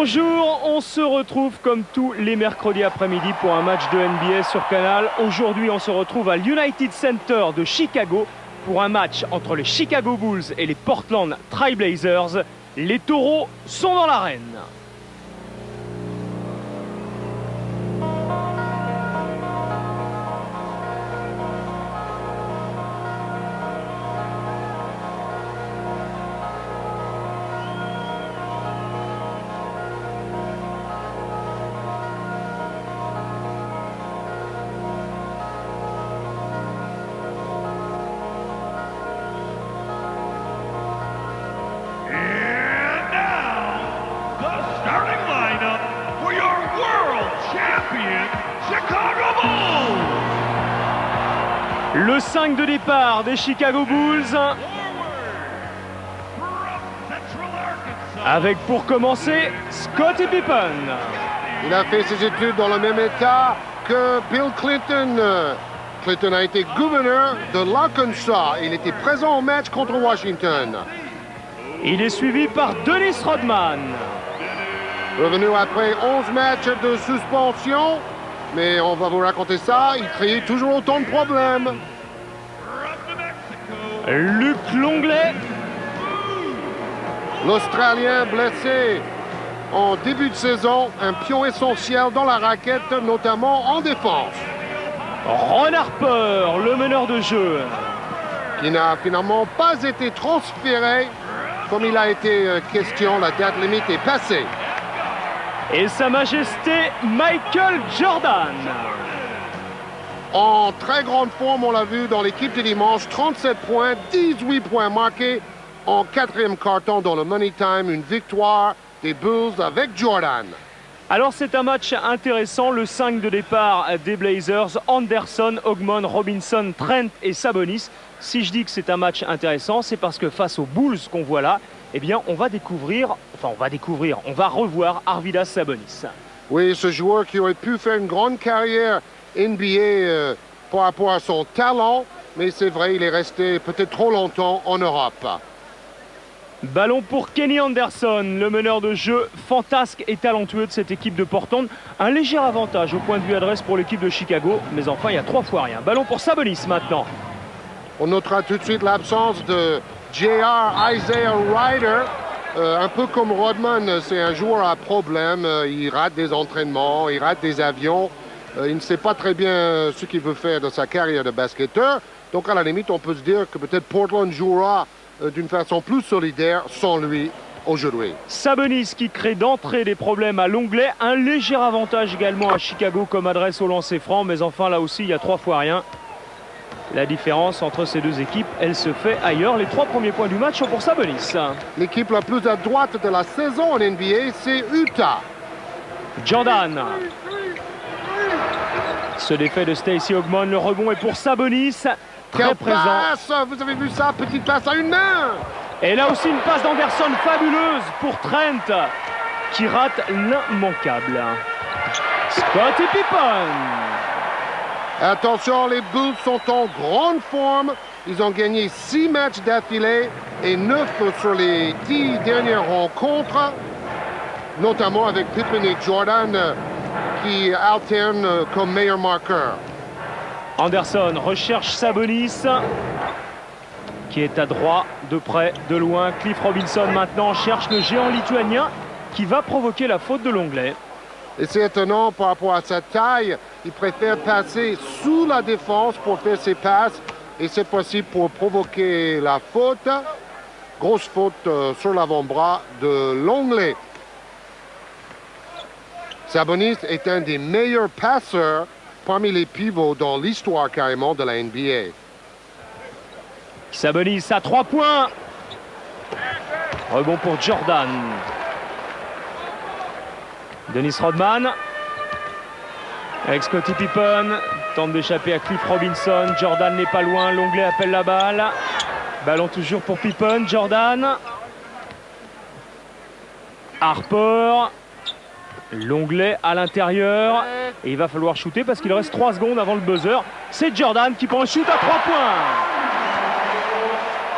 Bonjour, on se retrouve comme tous les mercredis après-midi pour un match de NBA sur Canal. Aujourd'hui, on se retrouve à l'United Center de Chicago pour un match entre les Chicago Bulls et les Portland Trail Blazers. Les taureaux sont dans l'arène. Le 5 de départ des Chicago Bulls. Avec pour commencer Scottie Pippen. Il a fait ses études dans le même état que Bill Clinton. Clinton a été gouverneur de l'Arkansas. Il était présent au match contre Washington. Il est suivi par Dennis Rodman. Revenu après 11 matchs de suspension, mais on va vous raconter ça, il créait toujours autant de problèmes. Luc Longley. L'Australien blessé en début de saison, un pion essentiel dans la raquette, notamment en défense. Ron Harper, le meneur de jeu. Qui n'a finalement pas été transféré comme il a été question, la date limite est passée. Et Sa Majesté Michael Jordan. En très grande forme, on l'a vu dans l'équipe de dimanche, 37 points, 18 points marqués en quatrième quart-temps dans le Money Time, une victoire des Bulls avec Jordan. Alors c'est un match intéressant, le 5 de départ des Blazers, Anderson, Ogmon, Robinson, Trent et Sabonis. Si je dis que c'est un match intéressant, c'est parce que face aux Bulls qu'on voit là, eh bien on va revoir Arvydas Sabonis. Oui, ce joueur qui aurait pu faire une grande carrière NBA par rapport à son talent, mais c'est vrai, il est resté peut-être trop longtemps en Europe. Ballon pour Kenny Anderson, le meneur de jeu fantasque et talentueux de cette équipe de Portland. Un léger avantage au point de vue adresse pour l'équipe de Chicago, mais enfin il y a 3 fois rien. Ballon pour Sabonis maintenant. On notera tout de suite l'absence de J.R. Isaiah Rider. Un peu comme Rodman, c'est un joueur à problème. Il rate des entraînements, il rate des avions. Il ne sait pas très bien ce qu'il veut faire de sa carrière de basketteur. Donc à la limite, on peut se dire que peut-être Portland jouera d'une façon plus solidaire sans lui aujourd'hui. Sabonis qui crée d'entrée des problèmes à Longley. Un léger avantage également à Chicago comme adresse au lancer franc. Mais enfin là aussi, il y a 3 fois rien. La différence entre ces deux équipes, elle se fait ailleurs. Les 3 premiers points du match sont pour Sabonis. L'équipe la plus à droite de la saison en NBA, c'est Utah. Jordan. Ce défait de Stacey Ogmon, le rebond est pour Sabonis. Très présent. Passe! Vous avez vu ça? Petite passe à une main! Et là aussi une passe d'Anderson fabuleuse pour Trent qui rate l'immanquable. Scottie Pippen. Attention, les Bulls sont en grande forme. Ils ont gagné 6 matchs d'affilée et 9 sur les 10 dernières rencontres, notamment avec Pippen et Jordan qui alternent comme meilleur marqueur. Anderson recherche Sabonis qui est à droit, de près, de loin. Cliff Robinson maintenant cherche le géant lituanien qui va provoquer la faute de Longley. Et c'est étonnant par rapport à sa taille. Il préfère passer sous la défense pour faire ses passes. Et cette fois-ci pour provoquer la faute. Grosse faute sur l'avant-bras de Longley. Sabonis est un des meilleurs passeurs parmi les pivots dans l'histoire carrément de la NBA. Sabonis à 3 points. Rebond pour Jordan. Dennis Rodman. Avec Scottie Pippen. Tente d'échapper à Cliff Robinson. Jordan n'est pas loin. Longley appelle la balle. Ballon toujours pour Pippen. Jordan. Harper. Longley à l'intérieur. Et il va falloir shooter parce qu'il reste 3 secondes avant le buzzer. C'est Jordan qui prend un shoot à 3 points.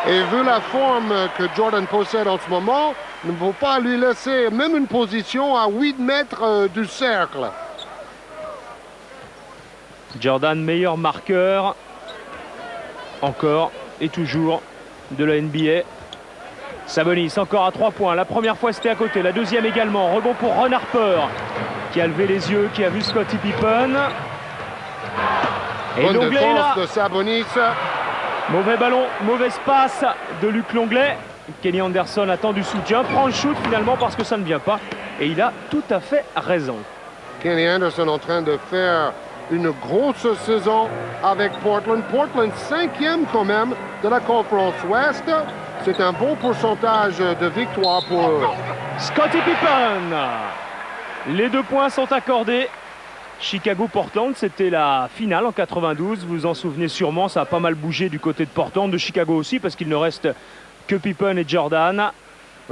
Et vu la forme que Jordan possède en ce moment, Il ne faut pas lui laisser même une position à 8 mètres du cercle. Jordan, meilleur marqueur, encore et toujours, de la NBA. Sabonis, encore à 3 points. La première fois, c'était à côté. La deuxième également. Rebond pour Ron Harper, qui a levé les yeux, qui a vu Scottie Pippen. Et Bonne Longley est là. défense de Sabonis. Mauvais ballon, mauvaise passe de Luc Longley. Kenny Anderson attend du soutien, prend le shoot finalement parce que ça ne vient pas. Et il a tout à fait raison. Kenny Anderson en train de faire une grosse saison avec Portland. Portland 5e quand même de la conférence Ouest. C'est un bon pourcentage de victoire pour eux. Scottie Pippen. Les 2 points sont accordés. Chicago-Portland, c'était la finale en 92. Vous vous en souvenez sûrement, ça a pas mal bougé du côté de Portland, de Chicago aussi, parce qu'il ne reste que Pippen et Jordan.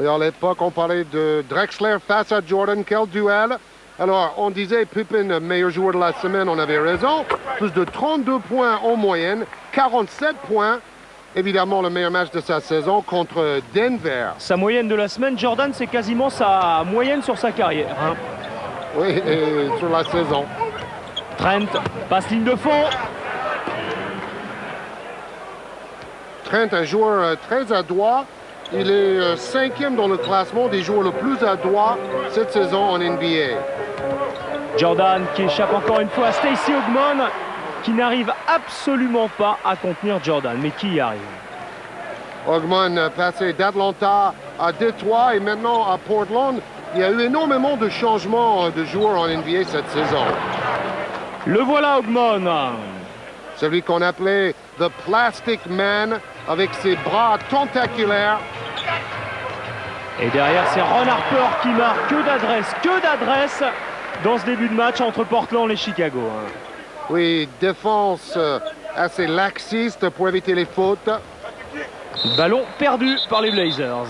Et à l'époque, on parlait de Drexler face à Jordan. Quel duel! Alors, on disait Pippen, meilleur joueur de la semaine, on avait raison. Plus de 32 points en moyenne, 47 points. Évidemment, le meilleur match de sa saison contre Denver. Sa moyenne de la semaine, Jordan, c'est quasiment sa moyenne sur sa carrière. Hein. Oui, et sur la saison. Trent, passe ligne de fond. Trent, un joueur très adroit. Il est 5e dans le classement des joueurs le plus adroits cette saison en NBA. Jordan qui échappe encore une fois à Stacey Ogmon, qui n'arrive absolument pas à contenir Jordan. Mais qui y arrive? Ogmon passé d'Atlanta à Détroit et maintenant à Portland. Il y a eu énormément de changements de joueurs en NBA cette saison. Le voilà, Ogmon. Celui qu'on appelait The Plastic Man, avec ses bras tentaculaires. Et derrière, c'est Ron Harper qui marque. Que d'adresse dans ce début de match entre Portland et Chicago. Oui, défense assez laxiste pour éviter les fautes. Ballon perdu par les Blazers.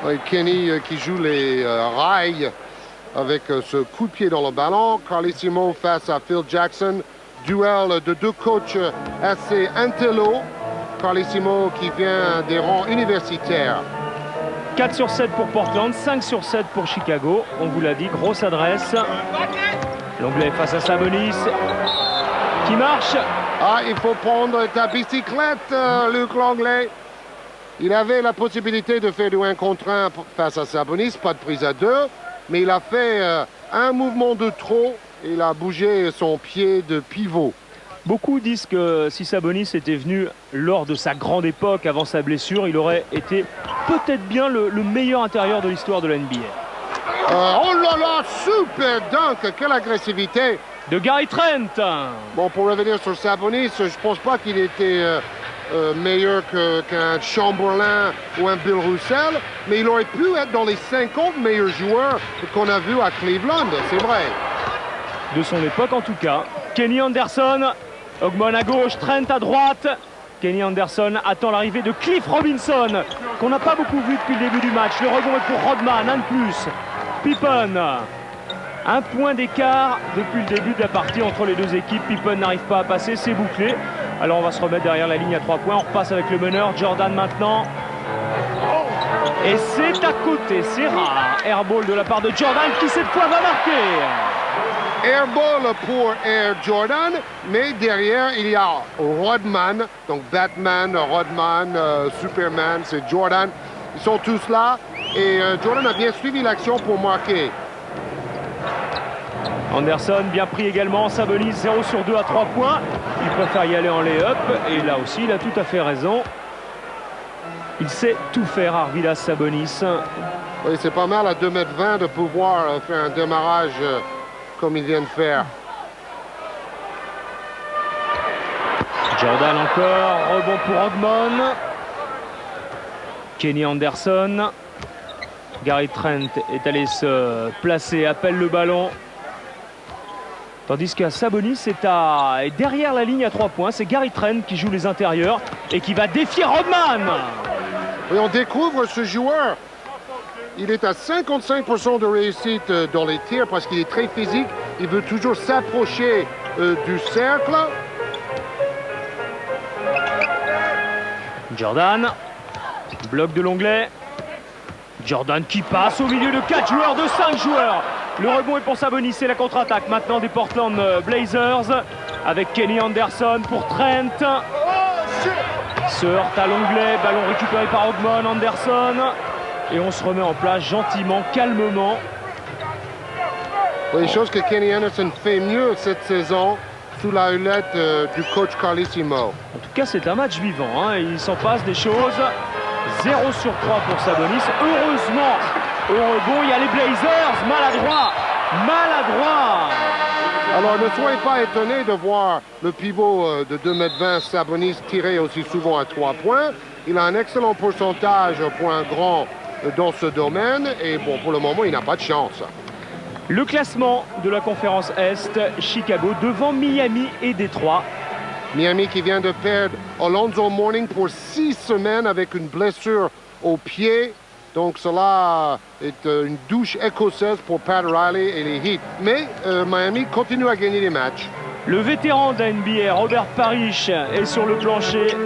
Oui, Kenny qui joue les rails avec ce coup de pied dans le ballon. Carlissimo face à Phil Jackson. Duel de 2 coachs assez intello. Carlissimo qui vient des rangs universitaires. 4 sur 7 pour Portland, 5 sur 7 pour Chicago. On vous l'a dit, grosse adresse. Longley face à Sabonis, qui marche. Ah, il faut prendre ta bicyclette, Luc Longley. Il avait la possibilité de faire du 1 contre 1 face à Sabonis, pas de prise à 2. Mais il a fait un mouvement de trop. Il a bougé son pied de pivot. Beaucoup disent que si Sabonis était venu lors de sa grande époque avant sa blessure, il aurait été peut-être bien le meilleur intérieur de l'histoire de la NBA. Oh là là, super dunk, quelle agressivité de Gary Trent. Bon, pour revenir sur Sabonis, je pense pas qu'il était meilleur qu'un Chamberlain ou un Bill Russell, mais il aurait pu être dans les 50 meilleurs joueurs qu'on a vus à Cleveland, c'est vrai. De son époque en tout cas. Kenny Anderson, Ogmon à gauche, Trent à droite. Kenny Anderson attend l'arrivée de Cliff Robinson, qu'on n'a pas beaucoup vu depuis le début du match. Le rebond est pour Rodman, un de plus. Pippen, 1 point d'écart depuis le début de la partie entre les deux équipes. Pippen n'arrive pas à passer, c'est bouclé. Alors on va se remettre derrière la ligne à 3 points. On repasse avec le meneur, Jordan maintenant. Et c'est à côté, c'est rare. Airball de la part de Jordan qui cette fois va marquer. Airball pour Air Jordan, mais derrière il y a Rodman, donc Batman, Rodman, Superman, c'est Jordan. Ils sont tous là et Jordan a bien suivi l'action pour marquer. Anderson bien pris également, Sabonis 0 sur 2 à 3 points. Il préfère y aller en lay-up et là aussi il a tout à fait raison. Il sait tout faire, Arvydas Sabonis. Oui, c'est pas mal à 2,20 m de pouvoir faire un démarrage comme il vient de faire. Jordan encore, rebond pour Ogmon. Kenny Anderson. Gary Trent est allé se placer, appelle le ballon. Tandis qu'à Sabonis est derrière la ligne à 3 points. C'est Gary Trent qui joue les intérieurs et qui va défier Rodman. Et on découvre ce joueur. Il est à 55% de réussite dans les tirs parce qu'il est très physique. Il veut toujours s'approcher du cercle. Jordan, bloc de l'onglet. Jordan qui passe au milieu de 4 joueurs, de 5 joueurs. Le rebond est pour Sabonis, c'est la contre-attaque maintenant des Portland Blazers avec Kenny Anderson pour Trent. Se heurte à l'onglet, ballon récupéré par Ogmon, Anderson. Et on se remet en place gentiment, calmement. Les choses que Kenny Anderson fait mieux cette saison sous la houlette du coach Carlissimo. En tout cas, c'est un match vivant, hein. Il s'en passe des choses. 0 sur 3 pour Sabonis. Heureusement, au rebond, il y a les Blazers. Maladroit. Alors, ne soyez pas étonnés de voir le pivot de 2,20 m Sabonis tirer aussi souvent à 3 points. Il a un excellent pourcentage pour un grand dans ce domaine. Et bon, pour le moment, il n'a pas de chance. Le classement de la conférence Est, Chicago devant Miami et Détroit. Miami qui vient de perdre Alonzo Mourning pour 6 semaines avec une blessure au pied. Donc cela est une douche écossaise pour Pat Riley et les Heat. Mais Miami continue à gagner les matchs. Le vétéran de la NBA, Robert Parrish, est sur le plancher.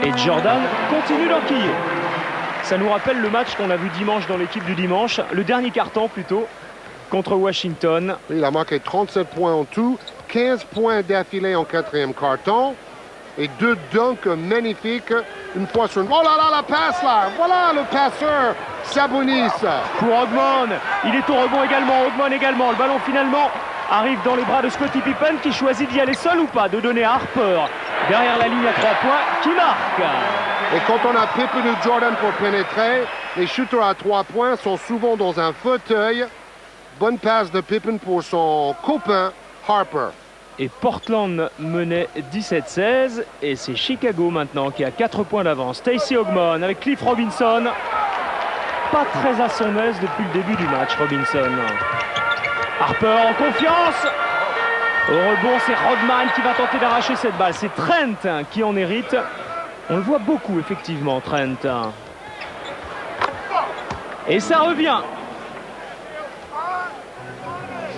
Et Jordan continue d'enquiller. Ça nous rappelle le match qu'on a vu dimanche dans l'équipe du dimanche, le dernier quart-temps plutôt, contre Washington. Il a marqué 37 points en tout, 15 points d'affilée en 4e quart-temps et 2 dunks magnifiques. Une fois sur... Oh là là, la passe là! Voilà le passeur, Sabonis. Pour Ogmon, il est au rebond également, Ogmon également. Le ballon finalement arrive dans les bras de Scottie Pippen qui choisit d'y aller seul ou pas, de donner à Harper derrière la ligne à 3 points, qui marque. Et quand on a Pippen ou Jordan pour pénétrer, les shooters à 3 points sont souvent dans un fauteuil. Bonne passe de Pippen pour son copain Harper. Et Portland menait 17-16 et c'est Chicago maintenant qui a 4 points d'avance. Stacey Ogmon avec Cliff Robinson. Pas très à son aise depuis le début du match, Robinson. Harper en confiance. Au rebond, c'est Rodman qui va tenter d'arracher cette balle. C'est Trent qui en hérite. On le voit beaucoup, effectivement, Trent. Et ça revient.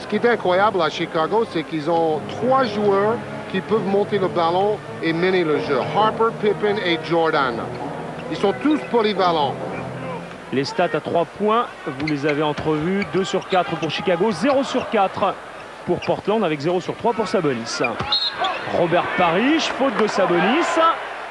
Ce qui est incroyable à Chicago, c'est qu'ils ont 3 joueurs qui peuvent monter le ballon et mener le jeu. Harper, Pippen et Jordan. Ils sont tous polyvalents. Les stats à 3 points, vous les avez entrevus. 2 sur 4 pour Chicago, 0 sur 4 pour Portland, avec 0 sur 3 pour Sabonis. Robert Parrish, faute de Sabonis.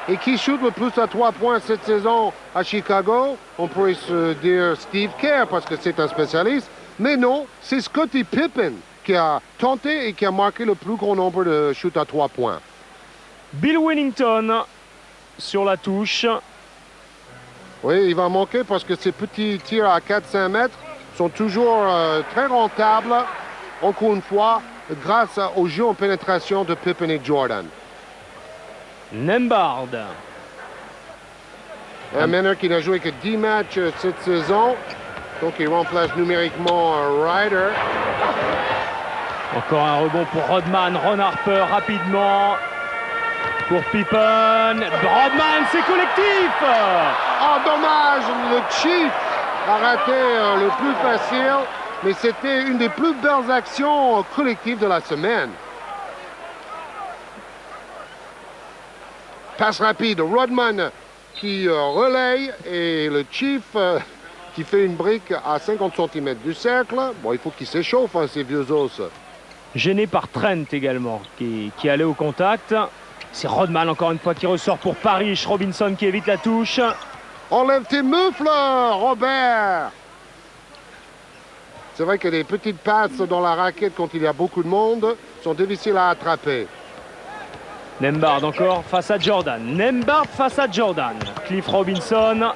Et qui shoot le plus à 3 points cette saison à Chicago? On pourrait se dire Steve Kerr parce que c'est un spécialiste. Mais non, c'est Scottie Pippen qui a tenté et qui a marqué le plus grand nombre de shoots à 3 points. Bill Wennington sur la touche. Oui, il va manquer parce que ces petits tirs à 4-5 mètres sont toujours très rentables. Encore une fois, grâce au jeu en pénétration de Pippen et Jordan. Nembhard. Un meneur qui n'a joué que 10 matchs cette saison. Donc il remplace numériquement Ryder. Encore un rebond pour Rodman. Ron Harper rapidement. Pour Pippen. Rodman, c'est collectif. Oh, dommage, le Chief a raté le plus facile. Mais c'était une des plus belles actions collectives de la semaine. Passe rapide, Rodman qui relaye et le Chief qui fait une brique à 50 cm du cercle. Bon, il faut qu'il s'échauffe, hein, ces vieux os. Gêné par Trent également, qui allait au contact. C'est Rodman encore une fois qui ressort pour Parrish. Robinson qui évite la touche. Enlève tes mufles, Robert! C'est vrai que les petites passes dans la raquette quand il y a beaucoup de monde sont difficiles à attraper. Nembhard encore face à Jordan. Nembhard face à Jordan. Cliff Robinson.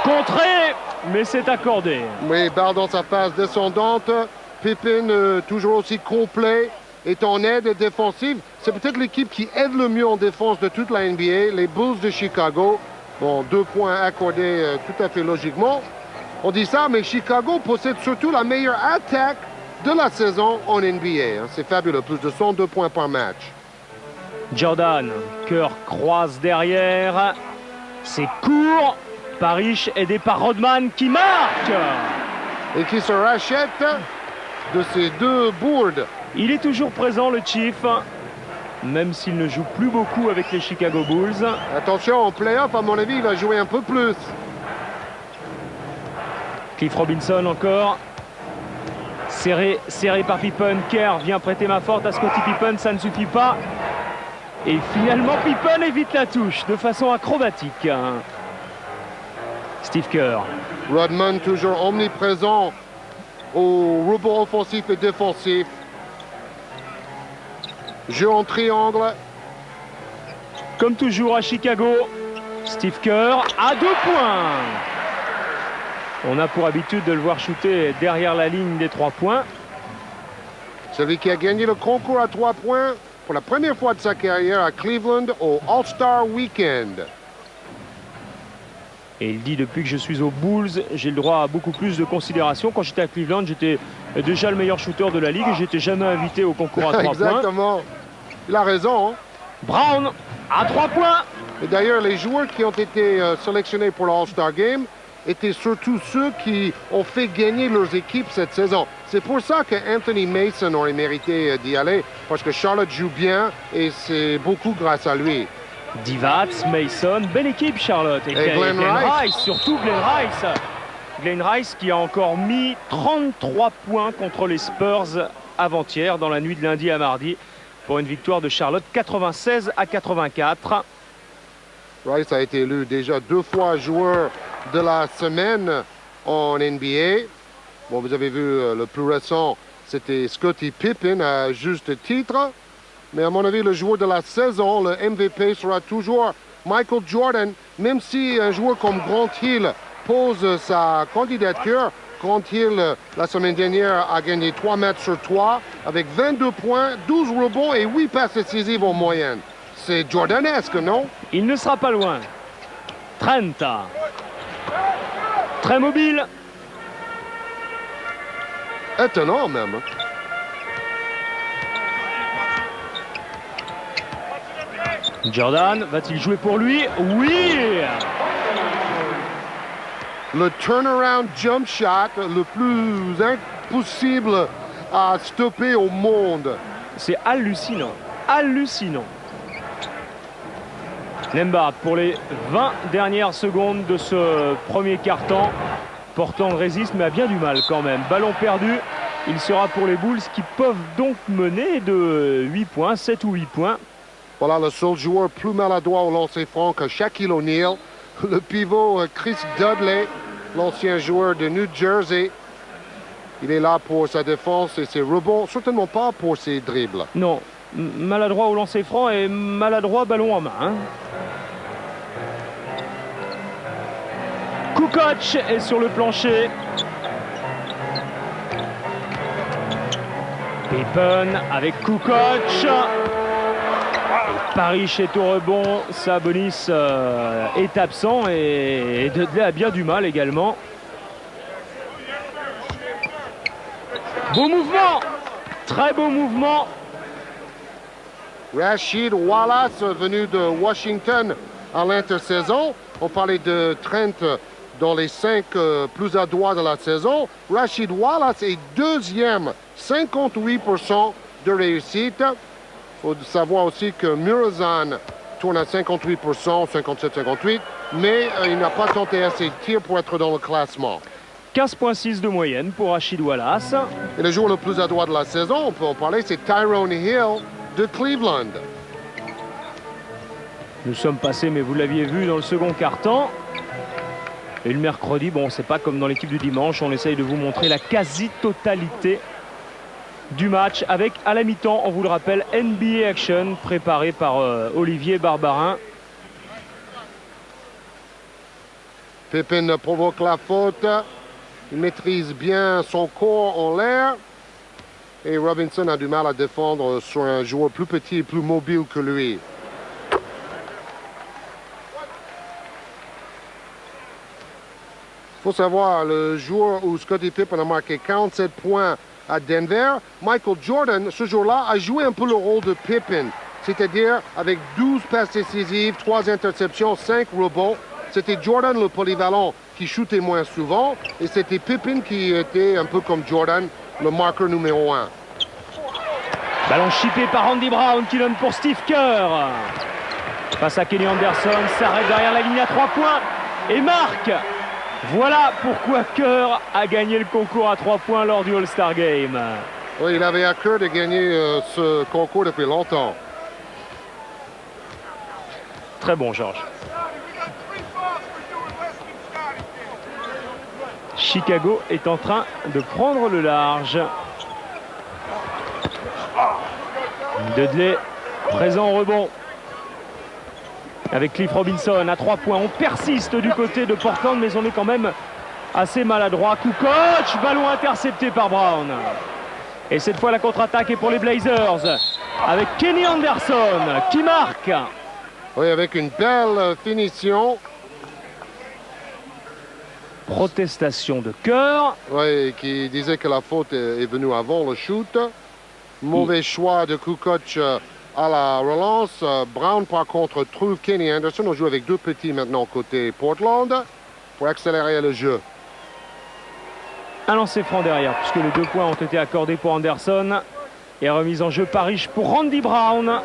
Contré, mais c'est accordé. Oui, barre dans sa phase descendante. Pippen, toujours aussi complet, est en aide défensive. C'est peut-être l'équipe qui aide le mieux en défense de toute la NBA, les Bulls de Chicago. Bon, 2 points accordés tout à fait logiquement. On dit ça, mais Chicago possède surtout la meilleure attaque de la saison en NBA. C'est fabuleux, plus de 102 points par match. Jordan, cœur croise derrière. C'est court. Parrish aidé par Rodman qui marque. Et qui se rachète de ces 2 boards. Il est toujours présent, le Chief. même s'il ne joue plus beaucoup avec les Chicago Bulls. Attention, en play-off, à mon avis, il va jouer un peu plus. Cliff Robinson encore. Serré par Pippen. Kerr vient prêter main forte à Scottie Pippen, ça ne suffit pas. Et finalement, Pippen évite la touche de façon acrobatique. Steve Kerr. Rodman toujours omniprésent au rebond offensif et défensif. Jeu en triangle. Comme toujours à Chicago, Steve Kerr à 2 points. On a pour habitude de le voir shooter derrière la ligne des 3 points. Celui qui a gagné le concours à 3 points pour la première fois de sa carrière à Cleveland au All-Star Weekend. Et il dit depuis que je suis aux Bulls, j'ai le droit à beaucoup plus de considération. Quand j'étais à Cleveland, j'étais déjà le meilleur shooter de la ligue et j'étais jamais invité au concours à 3 points. Exactement. Il a raison. Hein? Brown à 3 points. Et d'ailleurs, les joueurs qui ont été sélectionnés pour le All-Star Game étaient surtout ceux qui ont fait gagner leurs équipes cette saison. C'est pour ça que Anthony Mason aurait mérité d'y aller, parce que Charlotte joue bien et c'est beaucoup grâce à lui. Divac, Mason, belle équipe Charlotte. Et Glenn Rice. Surtout Glenn Rice. Glenn Rice qui a encore mis 33 points contre les Spurs avant-hier dans la nuit de lundi à mardi pour une victoire de Charlotte 96-84. Rice a été élu déjà 2 fois joueur de la semaine en NBA. Bon, vous avez vu le plus récent, c'était Scottie Pippen à juste titre. Mais à mon avis, le joueur de la saison, le MVP, sera toujours Michael Jordan, même si un joueur comme Grant Hill pose sa candidature. Grant Hill, la semaine dernière, a gagné 3 matchs sur 3 avec 22 points, 12 rebonds et 8 passes décisives en moyenne. C'est jordanesque, non? Il ne sera pas loin. Trent. Très mobile. Étonnant même. Jordan, va-t-il jouer pour lui? Oui! Le turnaround jump shot le plus impossible à stopper au monde. C'est hallucinant. Hallucinant. Nembhard pour les 20 dernières secondes de ce premier quart-temps. Portland résiste mais a bien du mal quand même. Ballon perdu. Il sera pour les Bulls qui peuvent donc mener de 8 points, 7 ou 8 points. Voilà le seul joueur plus maladroit au lancer franc que Shaquille O'Neal. Le pivot Chris Dudley, l'ancien joueur de New Jersey. Il est là pour sa défense et ses rebonds, certainement pas pour ses dribbles. Non, maladroit au lancer franc et maladroit ballon en main. Hein. Kukoc est sur le plancher. Pippen avec Kukoc. Parrish est au rebond. Sabonis est absent et Dudley a bien du mal également. Beau mouvement. Très beau mouvement. Rasheed Wallace, venu de Washington à l'intersaison. On parlait de Trent dans les 5 plus adroits de la saison. Rasheed Wallace est deuxième, 58% de réussite. Il faut savoir aussi que Murazan tourne à 58%, 57-58, mais il n'a pas tenté assez de tirs pour être dans le classement. 15,6 de moyenne pour Rasheed Wallace. Et le joueur le plus adroit de la saison, on peut en parler, c'est Tyrone Hill de Cleveland. Nous sommes passés, mais vous l'aviez vu dans le second quart-temps. Et le mercredi, bon, c'est pas comme dans l'équipe du dimanche, on essaye de vous montrer la quasi-totalité du match avec, à la mi-temps, on vous le rappelle, NBA Action préparé par Olivier Barbarin. Pippen provoque la faute. Il maîtrise bien son corps en l'air. Et Robinson a du mal à défendre sur un joueur plus petit et plus mobile que lui. Il faut savoir, le joueur où Scottie Pippen a marqué 47 points à Denver, Michael Jordan, ce jour-là, a joué un peu le rôle de Pippen. C'est-à-dire avec 12 passes décisives, 3 interceptions, 5 rebonds. C'était Jordan le polyvalent qui shootait moins souvent. Et c'était Pippen qui était un peu comme Jordan, le marqueur numéro 1. Ballon chippé par Randy Brown qui donne pour Steve Kerr. Face à Kenny Anderson, s'arrête derrière la ligne à 3 points et marque. Voilà pourquoi Kerr a gagné le concours à 3 points lors du All-Star Game. Oui, il avait à cœur de gagner ce concours depuis longtemps. Très bon, Georges. Chicago est en train de prendre le large. Dudley présent au rebond. Avec Cliff Robinson à 3 points. On persiste du côté de Portland, mais on est quand même assez maladroit. Kukoc, ballon intercepté par Brown. Et cette fois, la contre-attaque est pour les Blazers. Avec Kenny Anderson qui marque. Oui, avec une belle finition. Protestation de Kerr. Oui, qui disait que la faute est venue avant le shoot. Mauvais choix de Kukoc à la relance. Brown, par contre, trouve Kenny Anderson. On joue avec 2 petits maintenant côté Portland pour accélérer le jeu. Un lancer franc derrière, puisque les 2 points ont été accordés pour Anderson. Et remise en jeu par Riche pour Randy Brown.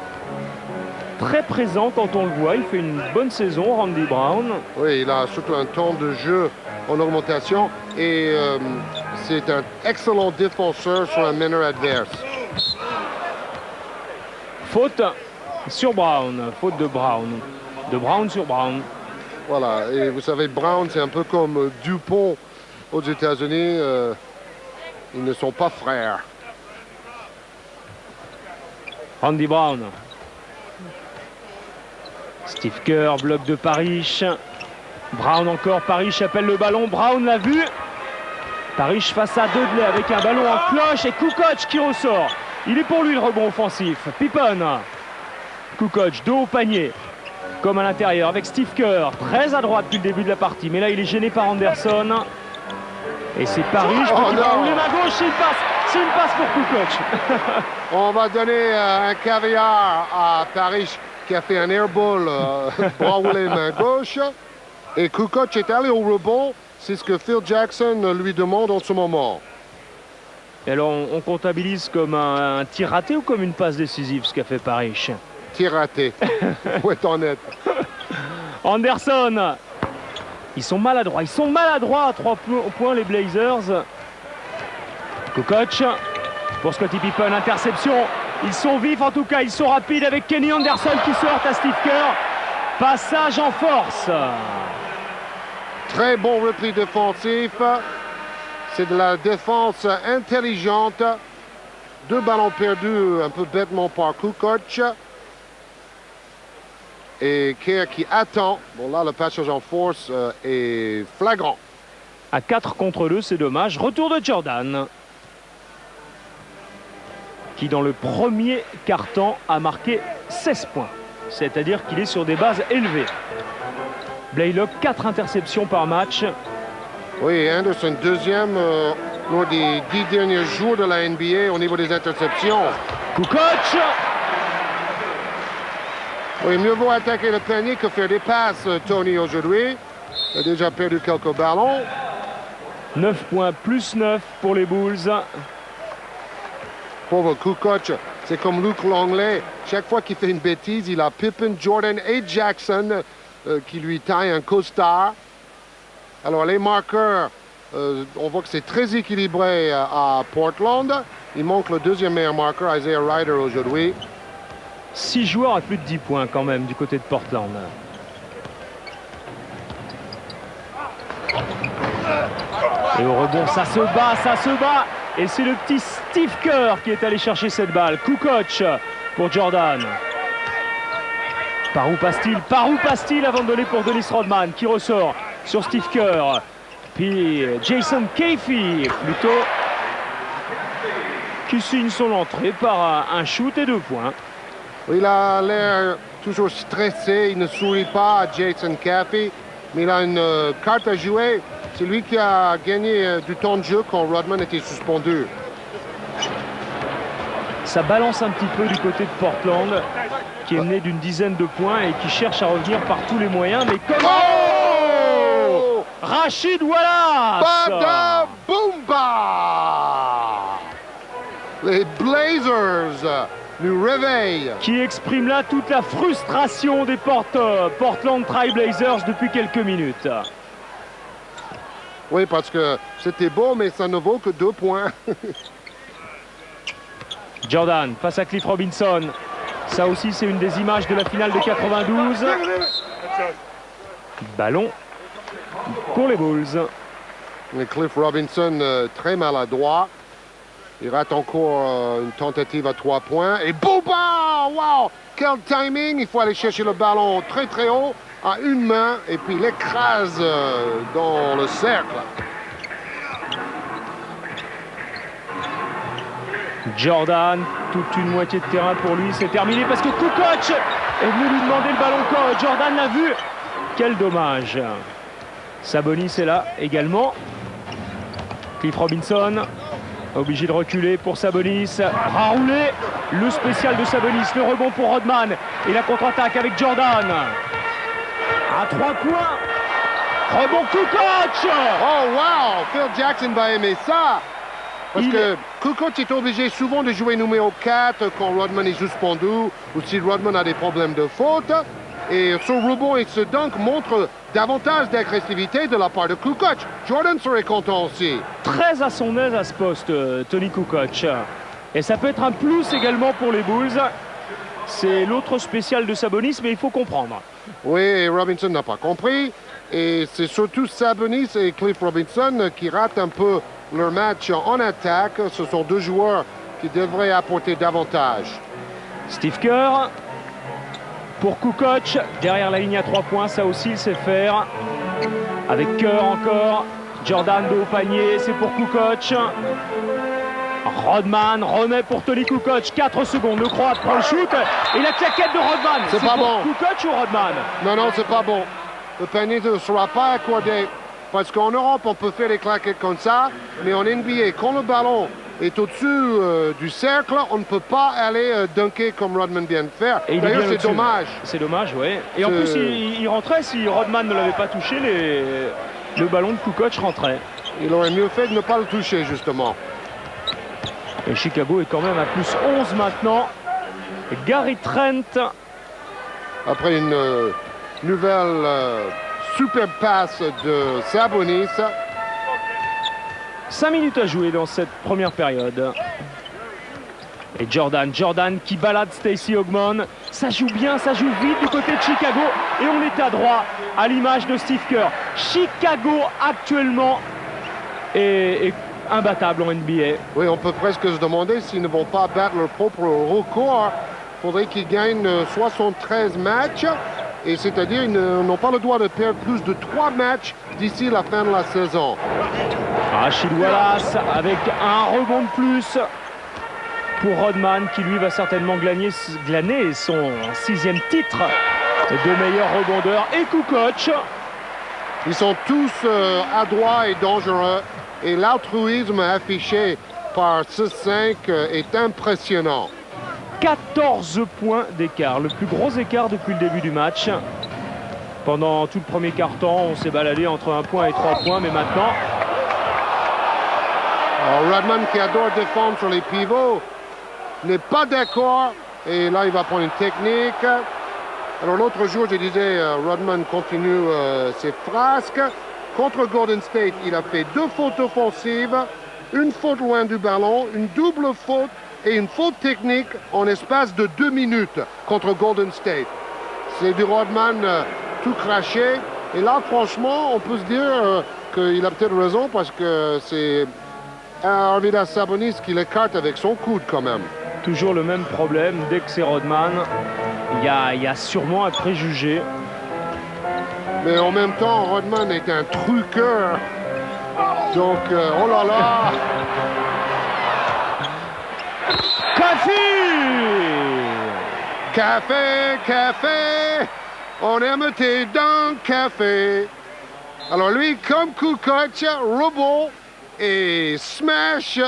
Très présent quand on le voit. Il fait une bonne saison, Randy Brown. Oui, il a surtout un temps de jeu en augmentation. Et c'est un excellent défenseur sur un meneur adverse. Faute sur Brown. Faute de Brown. De Brown sur Brown. Voilà, et vous savez, Brown, c'est un peu comme Dupont aux États-Unis. Ils ne sont pas frères. Randy Brown. Steve Kerr, bloc de Parrish. Brown encore, Parrish appelle le ballon. Brown l'a vu. Parrish face à Dudley avec un ballon en cloche et Kukoc qui ressort. Il est pour lui le rebond offensif. Pippen. Kukoc, dos au panier. Comme à l'intérieur avec Steve Kerr. Très à droite depuis le début de la partie. Mais là, il est gêné par Anderson. Et c'est Parrish qui va rouler main gauche. C'est une passe pour Kukoc. On va donner un caviar à Parrish qui a fait un airball bras roulé main gauche. Et Kukoc est allé au rebond. C'est ce que Phil Jackson lui demande en ce moment. Et alors, on comptabilise comme un tir raté ou comme une passe décisive, ce qu'a fait Parrish? Tir raté, faut être honnête. Anderson. Ils sont maladroits à 3 points, les Blazers. Kukoc pour Scottie Pippen, interception. Ils sont vifs en tout cas, ils sont rapides avec Kenny Anderson qui sort à Steve Kerr. Passage en force. Très bon repli défensif. C'est de la défense intelligente. 2 ballons perdus un peu bêtement par Kukoc. Et Kerr qui attend. Bon là, le passage en force est flagrant. À 4 contre 2, c'est dommage. Retour de Jordan. Qui dans le premier quart-temps a marqué 16 points. C'est-à-dire qu'il est sur des bases élevées. Blaylock, 4 interceptions par match. Oui, Anderson, deuxième lors des 10 derniers jours de la NBA au niveau des interceptions. Kukoc. Oui, mieux vaut attaquer le panier que faire des passes, Tony, aujourd'hui. Il a déjà perdu quelques ballons. 9 points, plus 9 pour les Bulls. Pauvre Kukoc, c'est comme Luke Longley. Chaque fois qu'il fait une bêtise, il a Pippen, Jordan et Jackson qui lui taillent un costard. Alors les marqueurs, on voit que c'est très équilibré à Portland. Il manque le deuxième meilleur marqueur, Isaiah Rider, aujourd'hui. 6 joueurs à plus de 10 points quand même du côté de Portland. Et au rebond, ça se bat. Et c'est le petit Steve Kerr qui est allé chercher cette balle. Kukoc pour Jordan. Par où passe-t-il avant de donner pour Dennis Rodman qui ressort sur Steve Kerr. Puis Jason Caffey plutôt qui signe son entrée par un shoot et 2 points. Il a l'air toujours stressé, il ne sourit pas à Jason Caffey, mais il a une carte à jouer. C'est lui qui a gagné du temps de jeu quand Rodman était suspendu. Ça balance un petit peu du côté de Portland, qui est mené d'une dizaine de points et qui cherche à revenir par tous les moyens. Mais comment Rachid Wallace Bada Boomba! Les Blazers nous réveillent. Qui exprime là toute la frustration des Portland Trail Blazers depuis quelques minutes. Oui, parce que c'était beau, mais ça ne vaut que 2 points. Jordan face à Cliff Robinson. Ça aussi, c'est une des images de la finale de 92. Ballon pour les Bulls. Et Cliff Robinson, très maladroit. Il rate encore une tentative à 3 points. Et Boba! Wow! Quel timing! Il faut aller chercher le ballon très très haut à une main et puis l'écrase dans le cercle. Jordan, toute une moitié de terrain pour lui. C'est terminé parce que Kukoc est venu lui demander le ballon quand Jordan l'a vu. Quel dommage. Sabonis est là également. Cliff Robinson, obligé de reculer pour Sabonis. Raoulé, le spécial de Sabonis. Le rebond pour Rodman. Et la contre-attaque avec Jordan. À 3 points. Rebond Kukoc. Oh wow! Phil Jackson va aimer ça. Parce que Kukoc est obligé souvent de jouer numéro 4 quand Rodman est suspendu ou si Rodman a des problèmes de faute. Et ce rebond et ce dunk montrent davantage d'agressivité de la part de Kukoc. Jordan serait content aussi. Très à son aise à ce poste, Tony Kukoc. Et ça peut être un plus également pour les Bulls. C'est l'autre spécial de Sabonis, mais il faut comprendre. Oui, et Robinson n'a pas compris. Et c'est surtout Sabonis et Cliff Robinson qui ratent un peu leur match en attaque. Ce sont 2 joueurs qui devraient apporter davantage. Steve Kerr pour Kukoc, derrière la ligne à 3 points, ça aussi il sait faire. Avec Kerr encore, Jordan de haut panier, c'est pour Kukoc. Rodman remet pour Tony Kukoc, 4 secondes, le Croate prend le shoot et la claquette de Rodman. C'est pas bon. Kukoc ou Rodman? Non, non, c'est pas bon. Le panier ne sera pas accordé parce qu'en Europe, on peut faire des claquettes comme ça, mais en NBA, quand le ballon est au-dessus du cercle, on ne peut pas aller dunker comme Rodman vient de faire. D'ailleurs, c'est dommage. C'est dommage, oui. Et en plus, il rentrait, si Rodman ne l'avait pas touché, le ballon de Kukoc rentrait. Il aurait mieux fait de ne pas le toucher, justement. Et Chicago est quand même à plus 11 maintenant. Et Gary Trent. Après une nouvelle super passe de Sabonis. 5 minutes à jouer dans cette première période. Et Jordan qui balade Stacey Ogman. Ça joue bien, ça joue vite du côté de Chicago. Et on est à droit à l'image de Steve Kerr. Chicago actuellement est imbattable en NBA. Oui, on peut presque se demander s'ils ne vont pas battre leur propre record. Il faudrait qu'ils gagnent 73 matchs. Et c'est-à-dire qu'ils n'ont pas le droit de perdre plus de 3 matchs d'ici la fin de la saison. Rachid Wallace avec un rebond de plus pour Rodman qui lui va certainement glaner son 6e titre de meilleur rebondeur. Et Kukoc. Ils sont tous adroits et dangereux. Et l'altruisme affiché par ce 5 est impressionnant. 14 points d'écart, le plus gros écart depuis le début du match. Pendant tout le premier quart-temps, on s'est baladé entre 1 point et 3 points, mais maintenant... Alors, Rodman, qui adore défendre sur les pivots, n'est pas d'accord. Et là, il va prendre une technique. Alors, l'autre jour, je disais, Rodman continue ses frasques. Contre Golden State, il a fait 2 fautes offensives, une faute loin du ballon, une double faute et une faute technique en espace de 2 minutes contre Golden State. C'est du Rodman tout craché. Et là, franchement, on peut se dire qu'il a peut-être raison parce que c'est Arvydas Sabonis qui l'écarte avec son coude quand même. Toujours le même problème, dès que c'est Rodman, il y a sûrement un préjugé. Mais en même temps, Rodman est un truqueur. Donc, oh là là! Café, café, on aime tes dents, café. Alors lui, comme Kukoc, rebond et smash.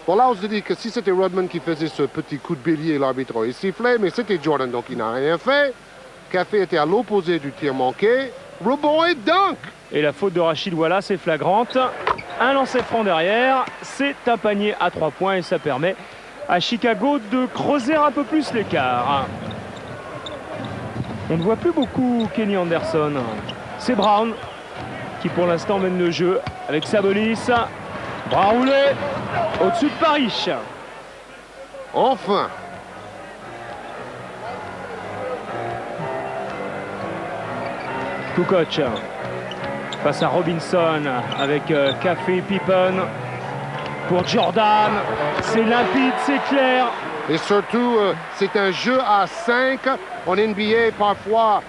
Bon là, on se dit que si c'était Rodman qui faisait ce petit coup de bélier, l'arbitre aurait sifflé, mais c'était Jordan, donc il n'a rien fait. Café était à l'opposé du tir manqué. Rebond et dunk. Et la faute de Rachid Wallace est flagrante. un lancer franc derrière, c'est un panier à 3 points et ça permet à Chicago de creuser un peu plus l'écart. On ne voit plus beaucoup Kenny Anderson. C'est Brown qui pour l'instant mène le jeu avec Sabonis. Bras roulé au-dessus de Parrish. Enfin. Kukoc face à Robinson avec Café Pippen pour Jordan. C'est limpide, c'est clair. Et surtout, c'est un jeu à 5. En NBA, parfois,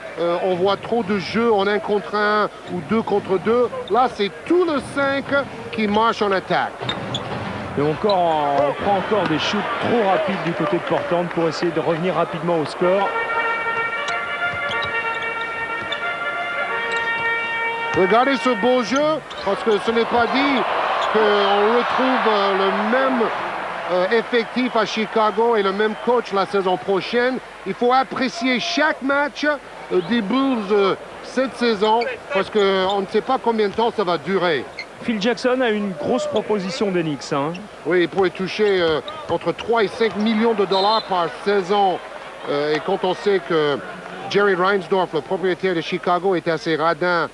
on voit trop de jeux en 1 contre 1 ou 2 contre 2. Là, c'est tout le 5 qui marche en attaque. Et on prend encore des shoots trop rapides du côté de Portland pour essayer de revenir rapidement au score. Regardez ce beau jeu, parce que ce n'est pas dit qu'on retrouve le même effectif à Chicago et le même coach la saison prochaine. Il faut apprécier chaque match des Bulls cette saison, parce qu'on ne sait pas combien de temps ça va durer. Phil Jackson a une grosse proposition des Knicks. Oui, il pourrait toucher entre 3 et 5 millions de dollars par saison. Et quand on sait que Jerry Reinsdorf, le propriétaire de Chicago, est assez radin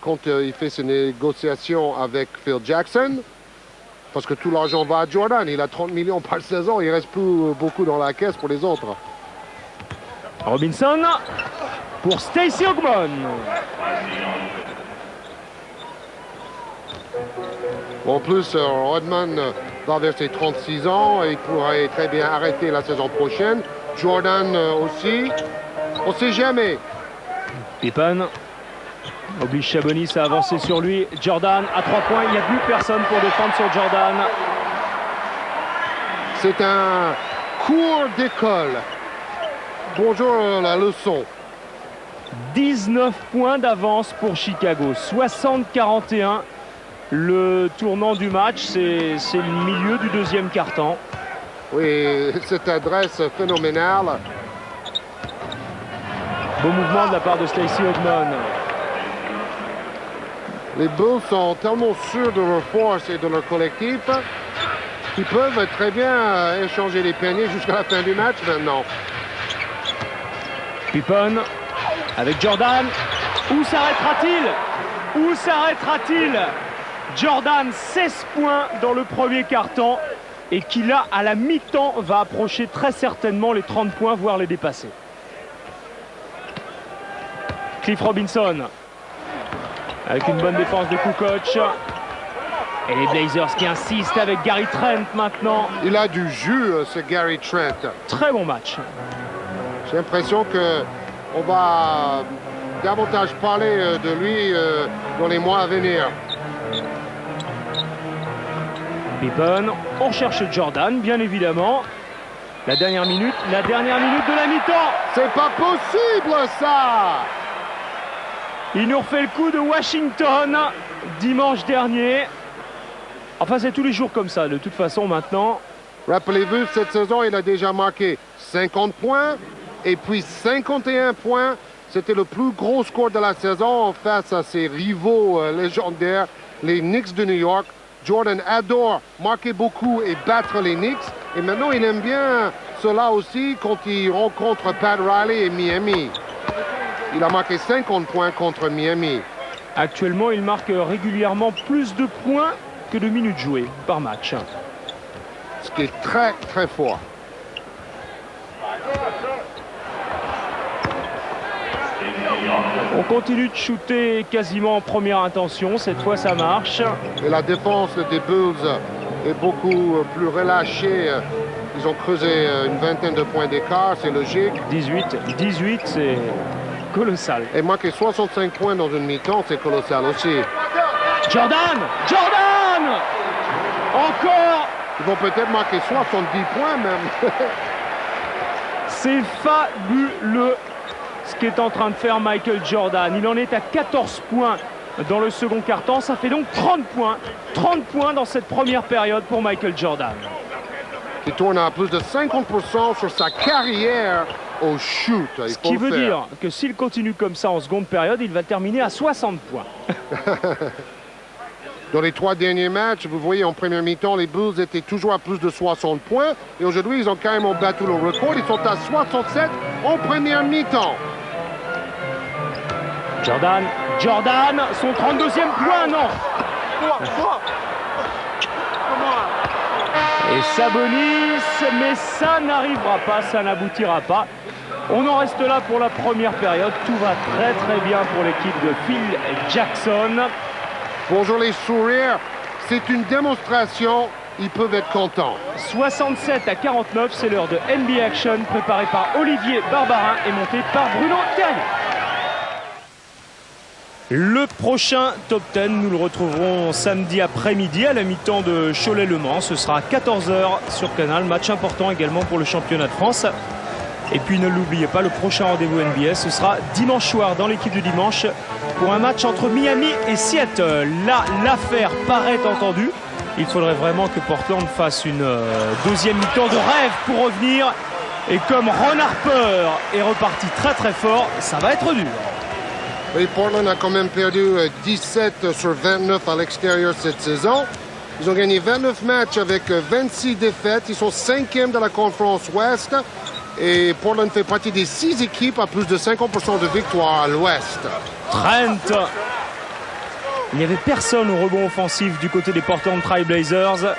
quand il fait ses négociations avec Phil Jackson, parce que tout l'argent va à Jordan. Il a 30 millions par saison, il ne reste plus beaucoup dans la caisse pour les autres. Robinson pour Stacey Ogmon. En plus, Rodman va vers ses 36 ans et il pourrait très bien arrêter la saison prochaine. Jordan aussi. On ne sait jamais. Pippen oblige Sabonis à avancer sur lui. Jordan à 3 points. Il n'y a plus personne pour défendre sur Jordan. C'est un cours d'école. Bonjour la leçon. 19 points d'avance pour Chicago. 60-41. Le tournant du match, c'est le milieu du deuxième quart-temps. Oui, cette adresse phénoménale. Beau mouvement de la part de Stacey Ogmon. Les Bulls sont tellement sûrs de leur force et de leur collectif qu'ils peuvent très bien échanger les paniers jusqu'à la fin du match maintenant. Pippen avec Jordan. Où s'arrêtera-t-il? Où s'arrêtera-t-il? Jordan, 16 points dans le premier quart-temps et qui là, à la mi-temps, va approcher très certainement les 30 points, voire les dépasser. Cliff Robinson avec une bonne défense de Kukoc. Et les Blazers qui insistent avec Gary Trent maintenant. Il a du jus, ce Gary Trent. Très bon match. J'ai l'impression qu'on va davantage parler de lui dans les mois à venir. Pippen, on cherche Jordan, bien évidemment. La dernière minute de la mi-temps. C'est pas possible, ça! Il nous refait le coup de Washington dimanche dernier. Enfin, c'est tous les jours comme ça, de toute façon, maintenant. Rappelez-vous, cette saison, il a déjà marqué 50 points et puis 51 points. C'était le plus gros score de la saison face à ses rivaux légendaires, les Knicks de New York. Jordan adore marquer beaucoup et battre les Knicks. Et maintenant, il aime bien cela aussi quand il rencontre Pat Riley et Miami. Il a marqué 50 points contre Miami. Actuellement, il marque régulièrement plus de points que de minutes jouées par match. Ce qui est très, très fort. On continue de shooter quasiment en première intention. Cette fois, ça marche. Et la défense des Bulls est beaucoup plus relâchée. Ils ont creusé une vingtaine de points d'écart, c'est logique. 18, c'est colossal. Et marquer 65 points dans une mi-temps, c'est colossal aussi. Jordan! Encore! Ils vont peut-être marquer 70 points même. C'est fabuleux ce qu'est en train de faire Michael Jordan. Il en est à 14 points dans le second quart-temps. Ça fait donc 30 points. 30 points dans cette première période pour Michael Jordan. Il tourne à plus de 50% sur sa carrière au shoot. Ce qui veut dire que s'il continue comme ça en seconde période, il va terminer à 60 points. Dans les 3 derniers matchs, vous voyez, en première mi-temps, les Bulls étaient toujours à plus de 60 points. Et aujourd'hui, ils ont carrément battu le record. Ils sont à 67 en première mi-temps. Jordan, son 32e point, non. Et Sabonis, mais ça n'arrivera pas, ça n'aboutira pas. On en reste là pour la première période. Tout va très très bien pour l'équipe de Phil Jackson. Bonjour les sourires, c'est une démonstration, ils peuvent être contents. 67-49, c'est l'heure de NBA Action, préparée par Olivier Barbarin et montée par Bruno Terrier. Le prochain Top 10, nous le retrouverons samedi après-midi à la mi-temps de Cholet-Le Mans. Ce sera à 14h sur Canal, match important également pour le championnat de France. Et puis ne l'oubliez pas, le prochain rendez-vous NBA, ce sera dimanche soir dans l'équipe du dimanche pour un match entre Miami et Seattle. Là, l'affaire paraît entendue. Il faudrait vraiment que Portland fasse une deuxième mi-temps de rêve pour revenir. Et comme Ron Harper est reparti très très fort, ça va être dur. Oui, Portland a quand même perdu 17 sur 29 à l'extérieur cette saison. Ils ont gagné 29 matchs avec 26 défaites. Ils sont 5e dans la conférence Ouest. Et Portland fait partie des 6 équipes à plus de 50% de victoire à l'Ouest. Trent. Il n'y avait personne au rebond offensif du côté des Portland Trail Blazers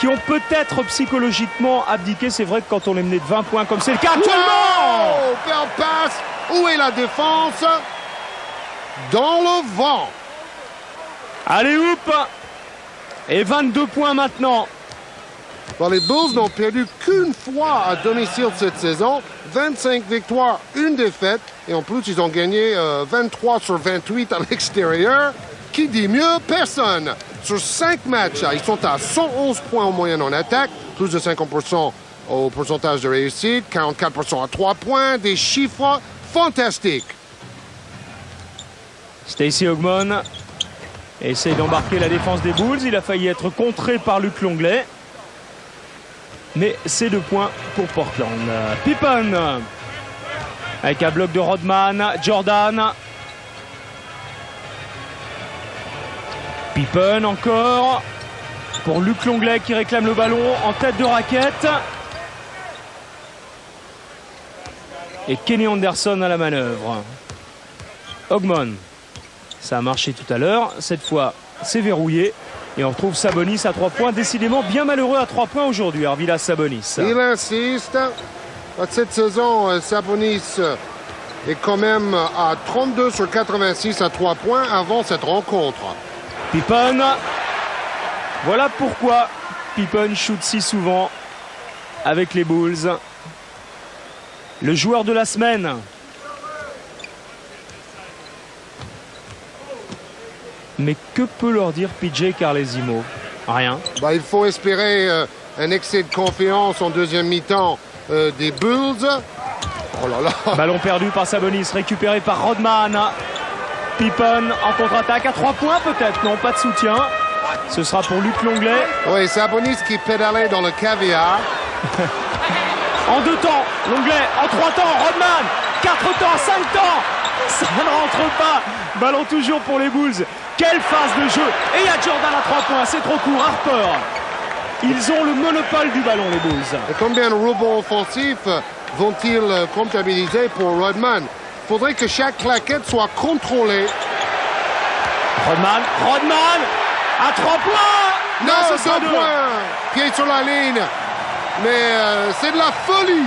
qui ont peut-être psychologiquement abdiqué. C'est vrai que quand on est mené de 20 points comme c'est le cas actuellement. Wow! Belle passe. Où est la défense? Dans le vent. Allez, houp! Et 22 points maintenant. Bon, les Bulls n'ont perdu qu'une fois à domicile cette saison. 25 victoires, 1 défaite. Et en plus, ils ont gagné 23 sur 28 à l'extérieur. Qui dit mieux? Personne. Sur 5 matchs, ils sont à 111 points en moyenne en attaque. Plus de 50% au pourcentage de réussite. 44% à 3 points. Des chiffres fantastiques. Stacey Ogmon essaye d'embarquer la défense des Bulls. Il a failli être contré par Luc Longley. Mais c'est 2 points pour Portland. Pippen avec un bloc de Rodman. Jordan. Pippen encore pour Luc Longley qui réclame le ballon en tête de raquette. Et Kenny Anderson à la manœuvre. Ogmon. Ça a marché tout à l'heure. Cette fois, c'est verrouillé. Et on retrouve Sabonis à 3 points. Décidément bien malheureux à 3 points aujourd'hui, Arvilas Sabonis. Il insiste. Cette saison, Sabonis est quand même à 32 sur 86 à 3 points avant cette rencontre. Pippen. Voilà pourquoi Pippen shoot si souvent avec les Bulls. Le joueur de la semaine. Mais que peut leur dire PJ Carlesimo? Rien. Il faut espérer un excès de confiance en deuxième mi-temps des Bulls. Oh là là. Ballon perdu par Sabonis, récupéré par Rodman. Pippen en contre-attaque à 3 points peut-être. Non, pas de soutien. Ce sera pour Luc Longley. Oui, Sabonis qui pédalait dans le caviar. En 2 temps, Longley en 3 temps, Rodman. 4 temps, 5 temps. Ça ne rentre pas. Ballon toujours pour les Bulls. Quelle phase de jeu. Et il y a Jordan à 3 points. C'est trop court. Harper. Ils ont le monopole du ballon, les Bulls. Et combien de rebonds offensifs vont-ils comptabiliser pour Rodman? Il faudrait que chaque claquette soit contrôlée. Rodman à 3 points. Non, c'est 2 points. Pied sur la ligne. Mais c'est de la folie.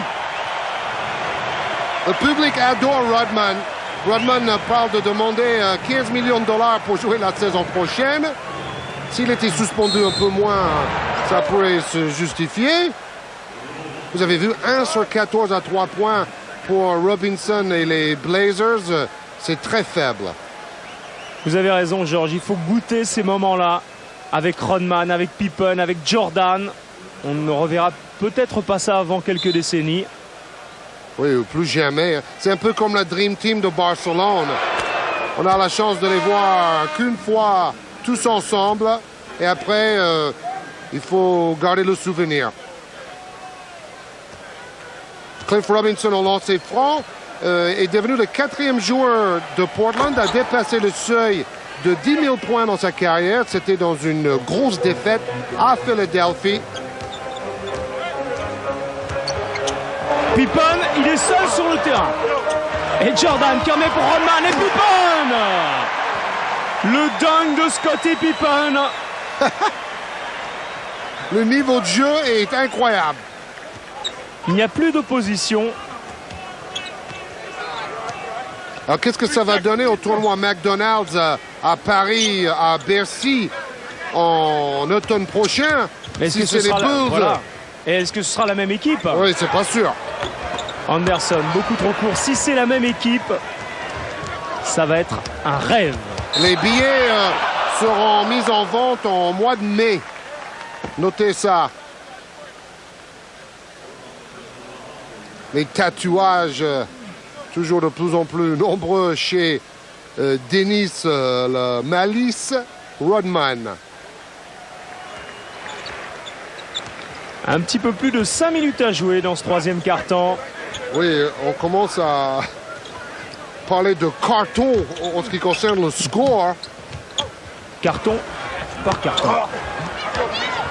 Le public adore Rodman. Rodman parle de demander 15 millions de dollars pour jouer la saison prochaine. S'il était suspendu un peu moins, ça pourrait se justifier. Vous avez vu 1 sur 14 à 3 points pour Robinson et les Blazers. C'est très faible. Vous avez raison, Georges. Il faut goûter ces moments-là avec Rodman, avec Pippen, avec Jordan. On ne reverra peut-être pas ça avant quelques décennies. Oui, plus jamais. C'est un peu comme la Dream Team de Barcelone. On a la chance de les voir qu'une fois tous ensemble. Et après, il faut garder le souvenir. Cliff Robinson au lancer franc est devenu le 4e joueur de Portland à dépasser le seuil de 10 000 points dans sa carrière. C'était dans une grosse défaite à Philadelphie. Pippen, il est seul sur le terrain. Et Jordan qui remet pour Rodman et Pippen. Le dunk de Scottie Pippen. Le niveau de jeu est incroyable. Il n'y a plus d'opposition. Alors, qu'est-ce que ça va donner au tournoi McDonald's à Paris, à Bercy, en automne prochain? Si c'est les Bulls. Voilà. Et est-ce que ce sera la même équipe? Oui, c'est pas sûr. Anderson, beaucoup trop court. Si c'est la même équipe, ça va être un rêve. Les billets seront mis en vente en mois de mai. Notez ça. Les tatouages, toujours de plus en plus nombreux chez Dennis le Malice Rodman. Un petit peu plus de 5 minutes à jouer dans ce troisième quart-temps. Oui, on commence à parler de carton en ce qui concerne le score. Carton par carton.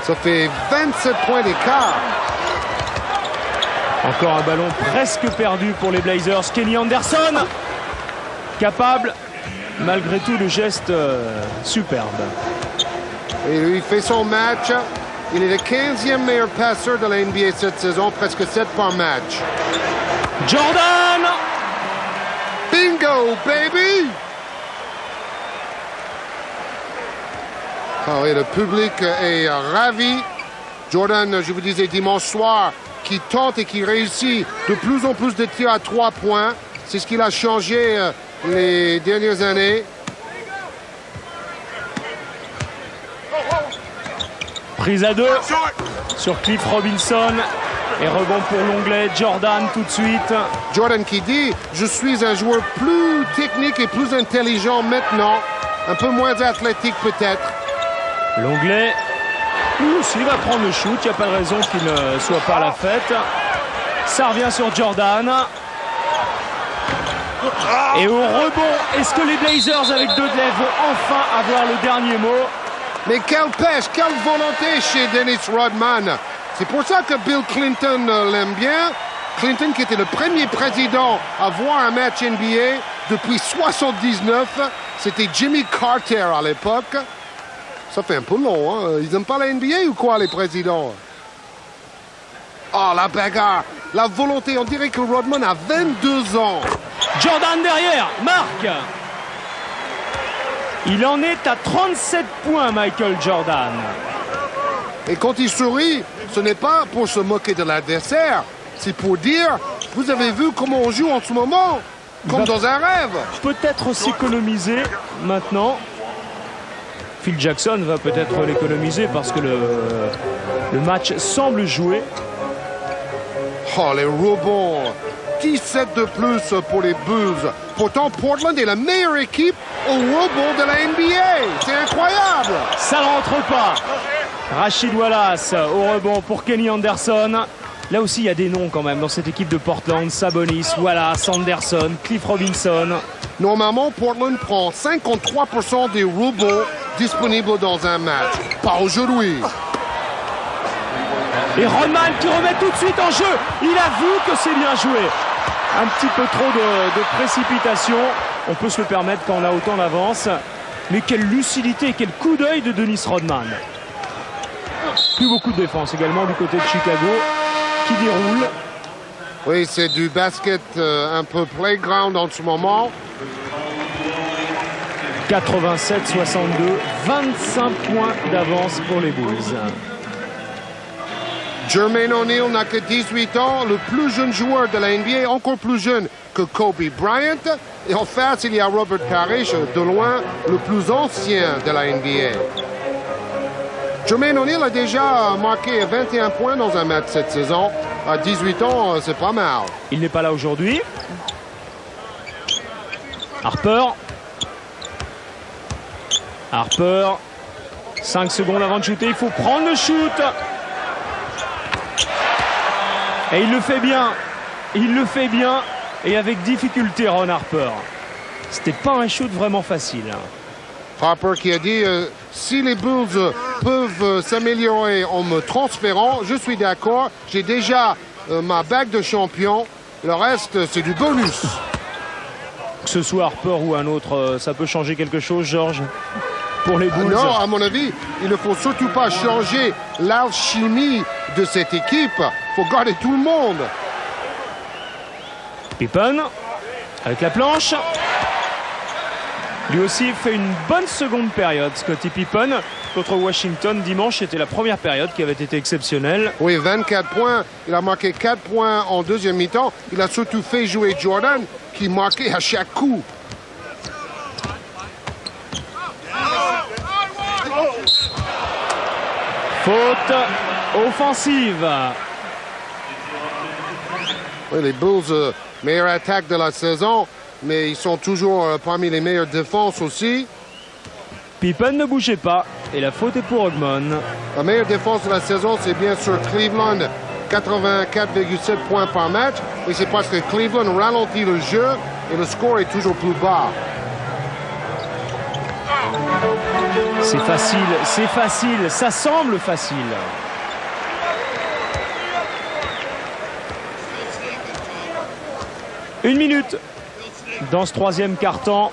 Ça fait 27 points d'écart. Encore un ballon presque perdu pour les Blazers. Kenny Anderson, capable, malgré tout, de gestes superbes. Et lui, il fait son match. Il est le 15e meilleur passeur de la NBA cette saison, presque 7 par match. Jordan! Bingo, baby! Ah oui, le public est ravi. Jordan, je vous disais dimanche soir, qui tente et qui réussit de plus en plus de tirs à 3 points. C'est ce qu'il a changé les dernières années. Prise à 2 sur Cliff Robinson. Et rebond pour l'onglet Jordan tout de suite. Jordan qui dit « Je suis un joueur plus technique et plus intelligent maintenant. Un peu moins athlétique peut-être. » L'onglet, lui aussi va prendre le shoot. Il n'y a pas de raison qu'il ne soit pas à la fête. Ça revient sur Jordan. Et au rebond, est-ce que les Blazers avec 2 de lèvres vont enfin avoir le dernier mot? Mais quelle pêche, quelle volonté chez Dennis Rodman. C'est pour ça que Bill Clinton l'aime bien. Clinton qui était le premier président à voir un match NBA depuis 79. C'était Jimmy Carter à l'époque. Ça fait un peu long, hein? Ils n'aiment pas la NBA ou quoi, les présidents? Oh, la bagarre, la volonté. On dirait que Rodman a 22 ans. Jordan derrière, marque. Il en est à 37 points, Michael Jordan. Et quand il sourit, ce n'est pas pour se moquer de l'adversaire. C'est pour dire, vous avez vu comment on joue en ce moment? Comme dans un rêve. Peut-être s'économiser maintenant. Phil Jackson va peut-être l'économiser parce que le match semble jouer. Oh, les rebonds. 17 de plus pour les Bulls. Pourtant, Portland est la meilleure équipe au rebond de la NBA. C'est incroyable. Ça ne rentre pas. Rachid Wallace au rebond pour Kenny Anderson. Là aussi, il y a des noms quand même dans cette équipe de Portland. Sabonis, Wallace, Anderson, Cliff Robinson. Normalement, Portland prend 53% des rebonds disponibles dans un match. Pas aujourd'hui. Et Rodman qui remet tout de suite en jeu. Il a vu que c'est bien joué. Un petit peu trop de précipitation. On peut se le permettre quand on a autant d'avance. Mais quelle lucidité, quel coup d'œil de Dennis Rodman. Plus beaucoup de défense également du côté de Chicago qui déroule. Oui, c'est du basket un peu playground en ce moment. 87-62, 25 points d'avance pour les Bulls. Jermaine O'Neal n'a que 18 ans, le plus jeune joueur de la NBA, encore plus jeune que Kobe Bryant. Et en face, il y a Robert Parrish, de loin le plus ancien de la NBA. Jermaine O'Neal a déjà marqué 21 points dans un match cette saison. À 18 ans, c'est pas mal. Il n'est pas là aujourd'hui. Harper. 5 secondes avant de shooter, il faut prendre le shoot. Et il le fait bien. Et avec difficulté, Ron Harper. C'était pas un shoot vraiment facile. Harper qui a dit si les Bulls peuvent s'améliorer en me transférant, je suis d'accord. J'ai déjà ma bague de champion. Le reste, c'est du bonus. Que ce soit Harper ou un autre, ça peut changer quelque chose, Georges, pour les Bulls? Non, à mon avis, il ne faut surtout pas changer l'alchimie de cette équipe. Il faut garder tout le monde. Pippen avec la planche. Lui aussi fait une bonne seconde période, Scottie Pippen. Contre Washington dimanche, c'était la première période qui avait été exceptionnelle. Oui, 24 points. Il a marqué 4 points en deuxième mi-temps. Il a surtout fait jouer Jordan, qui marquait à chaque coup. Faute offensive. Oui, les Bulls, meilleure attaque de la saison, mais ils sont toujours parmi les meilleures défenses aussi. Pippen ne bougeait pas et la faute est pour Ogman. La meilleure défense de la saison, c'est bien sûr Cleveland, 84,7 points par match. Et c'est parce que Cleveland ralentit le jeu et le score est toujours plus bas. C'est facile, ça semble facile. Une minute dans ce troisième quart-temps.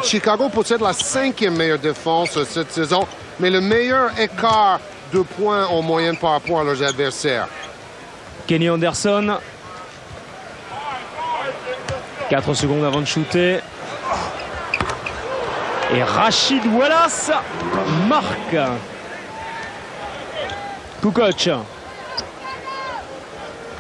Chicago possède la 5e meilleure défense cette saison, mais le meilleur écart de points en moyenne par rapport à leurs adversaires. Kenny Anderson. 4 secondes avant de shooter. Et Rashid Wallace marque. Kukoc.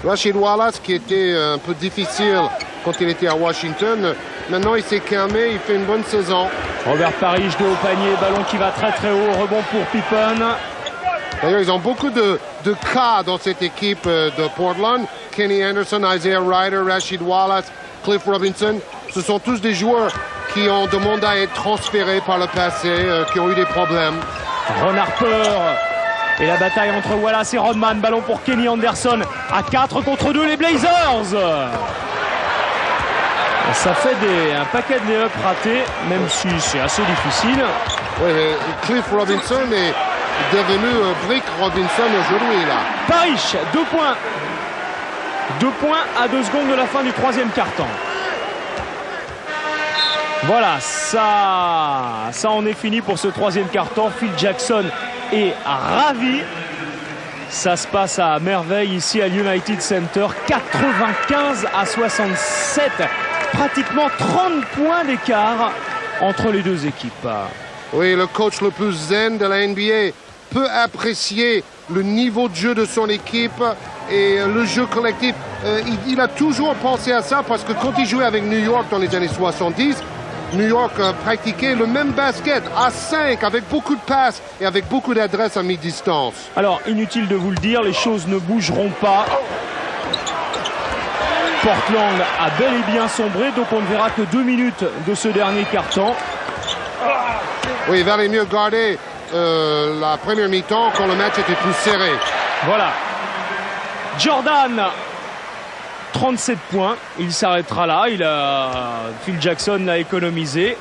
Rashid Wallace, qui était un peu difficile quand il était à Washington, maintenant il s'est calmé, il fait une bonne saison. Robert Parrish de haut panier, ballon qui va très très haut, rebond pour Pippen. D'ailleurs, ils ont beaucoup de cas dans cette équipe de Portland. Kenny Anderson, Isaiah Ryder, Rashid Wallace, Cliff Robinson. Ce sont tous des joueurs qui ont demandé à être transférés par le passé, qui ont eu des problèmes. Ron Harper. Et la bataille entre Wallace et Rodman. Ballon pour Kenny Anderson. À 4 contre 2, les Blazers. Ça fait un paquet de lay-ups ratés, même si c'est assez difficile. Oui, mais Cliff Robinson est devenu Brick Robinson aujourd'hui, là. Parrish, 2 points. 2 points à 2 secondes de la fin du troisième quart-temps. Voilà, ça en est fini pour ce troisième quart-temps. Phil Jackson est ravi. Ça se passe à merveille ici à l'United Center. 95-67. Pratiquement 30 points d'écart entre les deux équipes. Oui, le coach le plus zen de la NBA peut apprécier le niveau de jeu de son équipe et le jeu collectif. Il a toujours pensé à ça parce que quand il jouait avec New York dans les années 70, New York pratiquait le même basket à 5 avec beaucoup de passes et avec beaucoup d'adresse à mi-distance. Alors, inutile de vous le dire, les choses ne bougeront pas. Portland a bel et bien sombré, donc on ne verra que 2 minutes de ce dernier quart-temps. Oui, il valait mieux garder la première mi-temps quand le match était plus serré. Voilà. Jordan, 37 points. Il s'arrêtera là. Phil Jackson l'a économisé.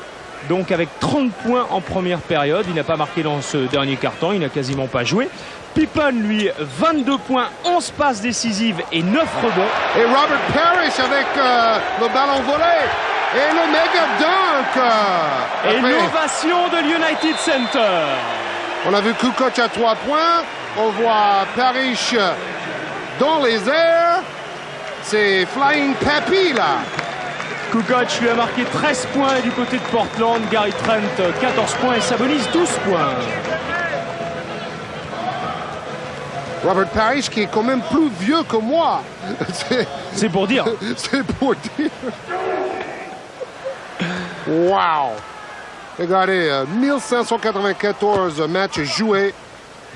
Donc avec 30 points en première période. Il n'a pas marqué dans ce dernier quart-temps. Il n'a quasiment pas joué. Pippen, lui, 22 points, 11 passes décisives et 9 rebonds. Et Robert Parrish avec le ballon volé. Et le méga dunk. Et l'ovation de l'United Center. On a vu Kukoc à 3 points. On voit Parrish dans les airs. C'est Flying Pappy, là. Kukoc lui a marqué 13 points du côté de Portland. Gary Trent, 14 points et Sabonis, 12 points. Robert Parrish qui est quand même plus vieux que moi. C'est pour dire. C'est pour dire. Wow. Regardez, 1594 matchs joués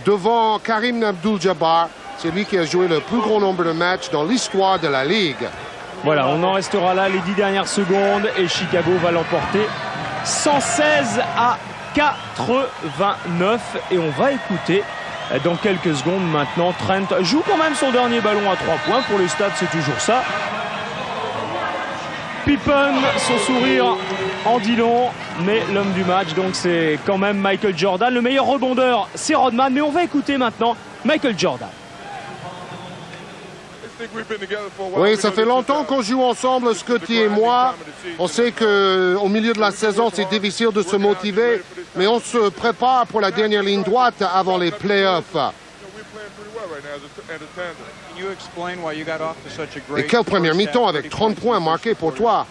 devant Karim Abdul-Jabbar. C'est lui qui a joué le plus grand nombre de matchs dans l'histoire de la Ligue. Voilà, on en restera là les 10 dernières secondes et Chicago va l'emporter 116-89. Et on va écouter dans quelques secondes maintenant. Trent joue quand même son dernier ballon à 3 points. Pour les stats, c'est toujours ça. Pippen, son sourire en dit long, mais l'homme du match, donc c'est quand même Michael Jordan. Le meilleur rebondeur, c'est Rodman, mais on va écouter maintenant Michael Jordan. Oui, ça fait longtemps qu'on joue ensemble, Scotty et moi. On sait qu'au milieu de la saison, c'est difficile de se motiver, mais on se prépare pour la dernière ligne droite avant les playoffs. Et quelle première mi-temps avec 30 points marqués pour toi.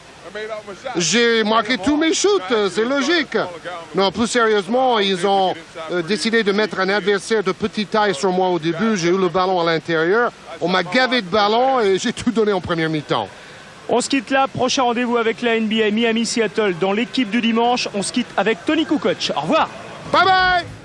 J'ai marqué tous mes shoots, c'est logique. Non, plus sérieusement, ils ont décidé de mettre un adversaire de petite taille sur moi au début. J'ai eu le ballon à l'intérieur. On m'a gavé de ballons et j'ai tout donné en première mi-temps. On se quitte là. Prochain rendez-vous avec la NBA Miami-Seattle dans l'équipe du dimanche. On se quitte avec Tony Kukoc. Au revoir. Bye bye!